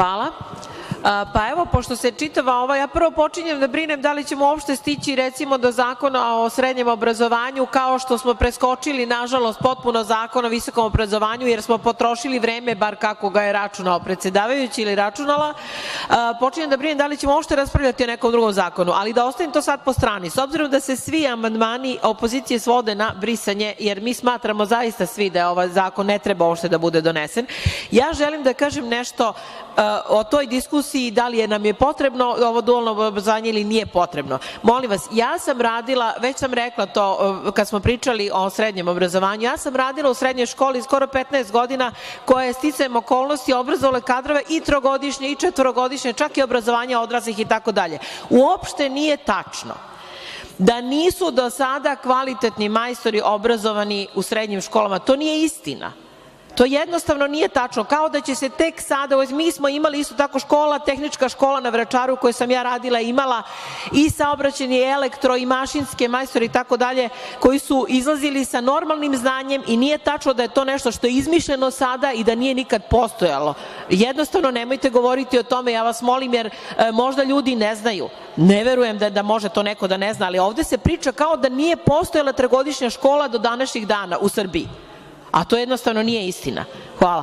Hvala. Pa evo, pošto se čitava ova, ja prvo počinjem da brinem da li ćemo uopšte stići recimo do zakona o srednjem obrazovanju, kao što smo preskočili, nažalost, potpuno zakon o visokom obrazovanju, jer smo potrošili vreme, bar kako ga je računao predsedavajući ili računala. Počinjem da brinem da li ćemo uopšte raspravljati o nekom drugom zakonu, ali da ostavim to sad po strani. S obzirom da se svi amandmani opozicije svode na brisanje, jer mi smatramo zaista svi da ovaj zakon ne treba uopšte da bude donesen, ja želim da kažem nešto o toj diskusiji da li nam je potrebno ovo dualno obrazovanje ili nije potrebno. Molim vas, ja sam radila, već sam rekla to kad smo pričali o srednjem obrazovanju, ja sam radila u srednjoj školi skoro 15 godina koja je sticajem okolnosti obrazovala kadrove i trogodišnje i četvorogodišnje, čak i obrazovanje odraslih i tako dalje. Uopšte nije tačno da nisu do sada kvalitetni majstori obrazovani u srednjim školama. To nije istina. To jednostavno nije tačno, kao da će se tek sada, mi smo imali isto tako škola, tehnička škola na Vračaru u kojoj sam ja radila, imala i saobraćajni i elektro i mašinske majstore i tako dalje, koji su izlazili sa normalnim znanjem i nije tačno da je to nešto što je izmišljeno sada i da nije nikad postojalo. Jednostavno nemojte govoriti o tome, ja vas molim, jer možda ljudi ne znaju. Ne verujem da može to neko da ne zna, ali ovde se priča kao da nije postojala trogodišnja škola do današnjih dana u Srbiji. A to jednostavno nije istina. Hvala.